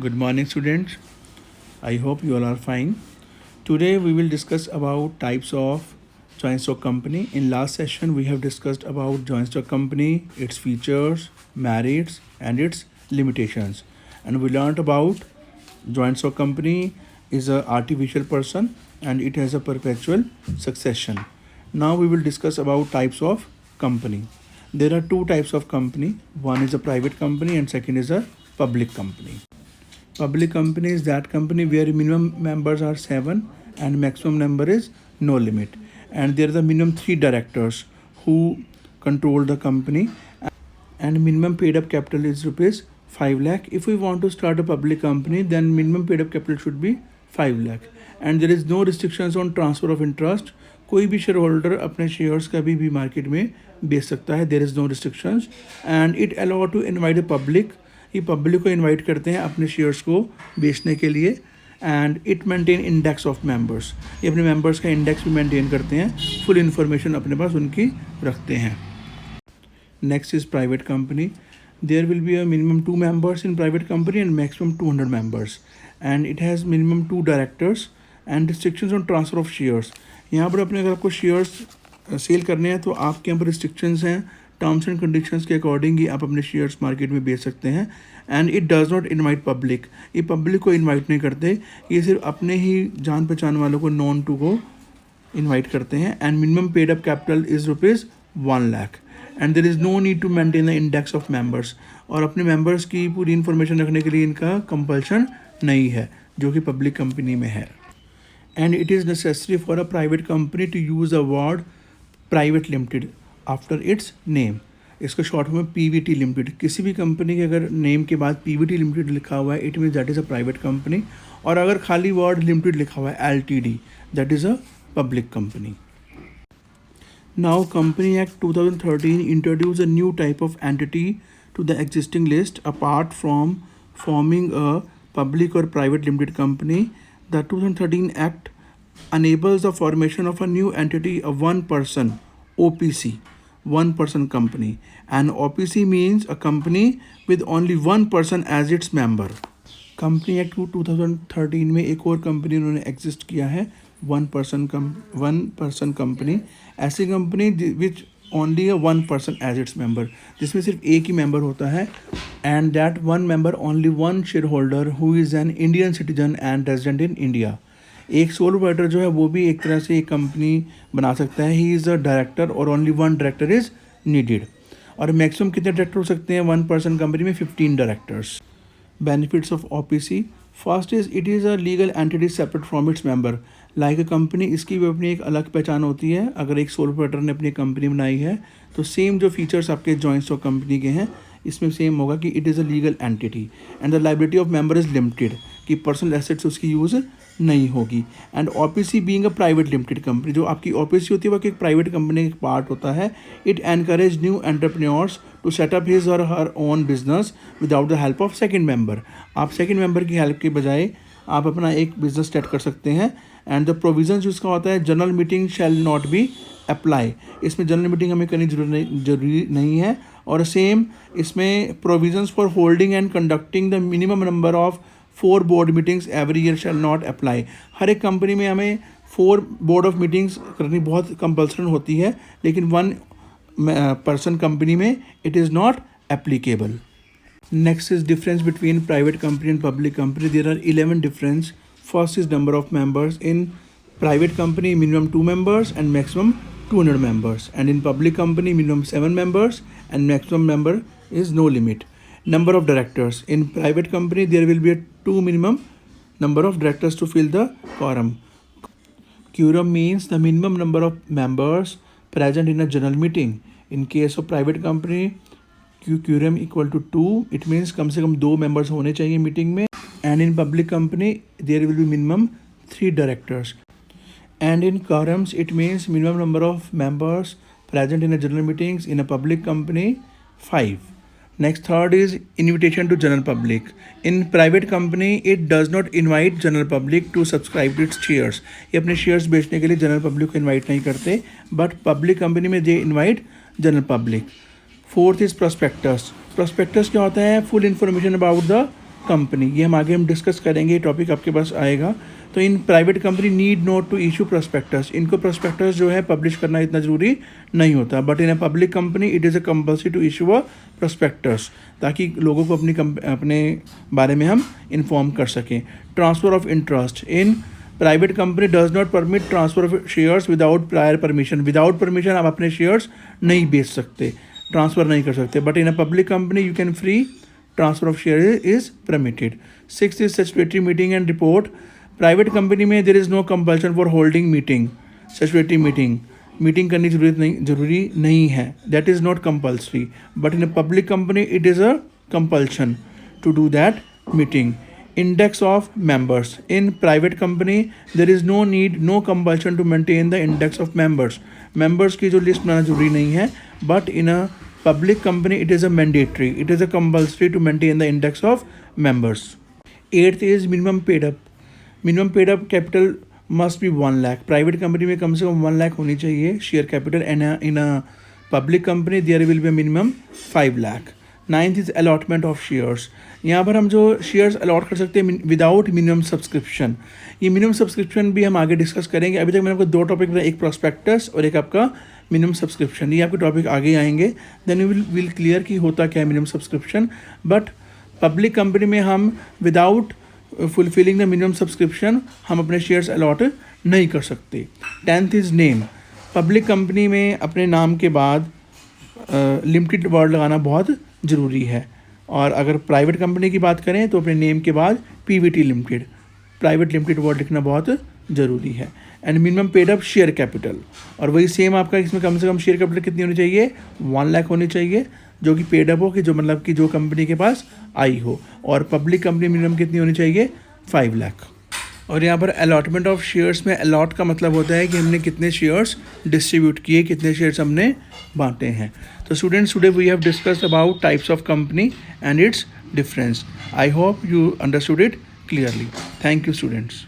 Good morning, students. I hope you all are fine. Today we will discuss about types of joint stock company. In last session we have discussed about joint stock company, its features, merits and its limitations. And we learned about joint stock company is a artificial person and it has a perpetual succession. Now we will discuss about types of company. There are two types of company. One is a private company and second is a public company. Public company is that company where minimum members are 7 and maximum number is no limit. And there are the minimum 3 directors who control the company and minimum paid up capital is rupees 5 lakh. If we want to start a public company, then minimum paid up capital should be 5 lakh. And there is no restrictions on transfer of interest. कोई भी share holder अपने shares कभी भी market में बेच सकता है. There is no restrictions and it allow to invite the public. ये पब्लिक को इनवाइट करते हैं अपने शेयर्स को बेचने के लिए. And it maintain index of members. ये अपने मेंबर्स का इंडेक्स भी मेंटेन करते हैं. फुल इन्फॉर्मेशन अपने पास उनकी रखते हैं. Next is private company. There will be a minimum 2 members in private company and maximum 200 members. And it has minimum 2 directors and restrictions on transfer of shares. यहाँ पर अपने अगर आपको शेयर्स सेल करने हैं तो आपके यहाँ पर रिस्ट्रिक्शंस हैं. टर्म्स एंड कंडीशंस के अकॉर्डिंग ही आप अपने शेयर्स मार्केट में बेच सकते हैं. And it does not invite public. ये पब्लिक को इनवाइट नहीं करते. ये सिर्फ अपने ही जान पहचान वालों को नॉन टू को इनवाइट करते हैं. And minimum paid up capital is rupees 1 lakh. And there is no need to maintain the index of members. और अपने मेंबर्स की पूरी इन्फॉर्मेशन रखने के लिए इनका कंपल्शन नहीं है जो कि पब्लिक कंपनी में है. And it is necessary for a private company to use a word private limited after its name. इसको शॉर्ट में पीवीटी लिमिटेड. किसी भी कंपनी के अगर नेम के बाद पीवीटी लिमिटेड लिखा हुआ है it means that is a private company. और अगर खाली वर्ड लिमिटेड लिखा हुआ है LTD that is a public company. Now, Company Act 2013 introduced a new type of entity to the existing list apart from forming a public or private limited company. The 2013 Act enables the formation of a new entity, a one-person OPC, one-person company. And OPC means a company with only one person as its member. Company act 2013 में एक और company उन्होंने exist किया है, one person company. ऐसी company which only a one person as its member, जिसमें सिर्फ एक ही मेंबर होता है. And that one member only one share holder who is an Indian citizen and resident in India. एक सोल प्रोप्राइटर जो है वो भी एक तरह से एक कंपनी बना सकता है. ही इज़ अ डायरेक्टर और only one director is needed. और मैक्सिमम कितने डायरेक्टर हो सकते हैं वन पर्सन कंपनी में? 15 directors. Benefits of OPC. First is it is a legal entity separate from its member. Like a company, इसकी भी अपनी एक अलग पहचान होती है. अगर एक सोल प्रोप्राइटर ने अपनी कंपनी बनाई है तो सेम जो फीचर्स आपके जॉइंट स्टॉक कंपनी के हैं इसमें सेम होगा कि it is a legal entity. And the liability of member is limited, कि पर्सनल एसेट्स उसकी यूज़ नहीं होगी. And OPC being a private limited company, जो आपकी OPC होती है वो एक प्राइवेट कंपनी का पार्ट होता है. It encourage new entrepreneurs to set up his or her own business without the help of second member. आप सेकेंड मेंबर की हेल्प के बजाय आप अपना एक बिजनेस स्टार्ट कर सकते हैं. एंड द प्रोविजन जिसका होता है general meeting shall not be apply. इसमें जनरल मीटिंग हमें करनी जरूरी नहीं है. और सेम इसमें provisions for holding and conducting the minimum number of 4 board meetings every year shall not apply. हर एक कंपनी में हमें 4 बोर्ड ऑफ मीटिंग्स करनी बहुत कंपल्सन होती है, लेकिन वन पर्सन कंपनी में it is not applicable. Next is difference between private company and public company. There are 11 difference. First is number of members. In private company minimum 2 members and maximum 200 members. And in public company minimum 7 members and maximum member is no limit. Number of directors. In private company there will be a 2 minimum number of directors to fill the quorum. Quorum means the minimum number of members present in a general meeting. In case of private company quorum equal to 2. It means कम से कम 2 members होने चाहिए meeting में. And in public company there will be minimum 3 directors. And in quorums it means minimum number of members present in a general meetings. In a public company 5. Next, third is invitation to general public. In private company it does not invite general public to subscribe to its shares. ये अपने shares बेचने के लिए general public को invite नहीं करते, but public company में they invite general public. Fourth is prospectus. Prospectus क्या होता है? Full information about the company, ये हम डिस्कस करेंगे, ये टॉपिक आपके पास आएगा। तो in private company need not to issue prospectus, इनको प्रोस्पेक्टस जो है पब्लिश करना इतना ज़रूरी नहीं होता। But in a public company it is a compulsory to issue a prospectus, ताकि लोगों को अपने बारे में हम इन्फॉर्म कर सकें। Transfer of interest in private company does not permit transfer of shares without prior permission, without permission आप अपने शेयर्स नहीं बेच सकते, ट्रांसफ़र नहीं कर सकते। But in a public company you can free transfer of share is permitted. 6 is statutory meeting and report, private company में there is no compulsion for holding meeting, statutory meeting करनी जरूरी नहीं है, that is not compulsory. But in a public company it is a compulsion to do that meeting. Index of members in private company there is no need, no compulsion to maintain the index of members की जो list बनाना जरूरी नहीं है। But in a public company it is a mandatory, it is a compulsory to maintain the index of members. 8th is minimum paid up capital must be 1 lakh, private company में कम से कम 1 लाख होनी चाहिए share capital, in a public company there will be minimum 5 lakh. 9th is allotment of shares, यहाँ पर हम जो शेयर्स अलॉट कर सकते हैं विदाउट मिनिमम सब्सक्रिप्शन, ये मिनिमम सब्सक्रिप्शन भी हम आगे डिस्कस करेंगे। अभी तक मैंने आपको 2 टॉपिक बताया, एक प्रॉस्पेक्टस और एक आपका मिनिमम सब्सक्रिप्शन, ये आपके टॉपिक आगे आएंगे, देन यू विल क्लियर कि होता क्या है minimum subscription. But public company में हम without fulfilling the minimum subscription हम अपने शेयर्स अलॉट नहीं कर सकते। 10th is name, public company में अपने नाम के बाद लिमिटेड वर्ड लगाना बहुत ज़रूरी है, और अगर प्राइवेट कंपनी की बात करें तो अपने नेम के बाद Pvt limited, private limited word लिखना बहुत ज़रूरी है। And minimum paid up share capital, और वही सेम आपका इसमें कम से कम शेयर कैपिटल कितनी होनी चाहिए, 1 लाख होनी चाहिए, जो कि पेड अप हो, कि जो मतलब कि जो कंपनी के पास आई हो। और पब्लिक कंपनी मिनिमम कितनी होनी चाहिए, 5 लाख। और यहाँ पर अलॉटमेंट ऑफ शेयर्स में अलॉट का मतलब होता है कि हमने कितने शेयर्स डिस्ट्रीब्यूट किए, कितने शेयर्स हमने बांटे हैं। तो students, today we have discussed about types of company and its difference. I hope you understood it clearly. Thank you students.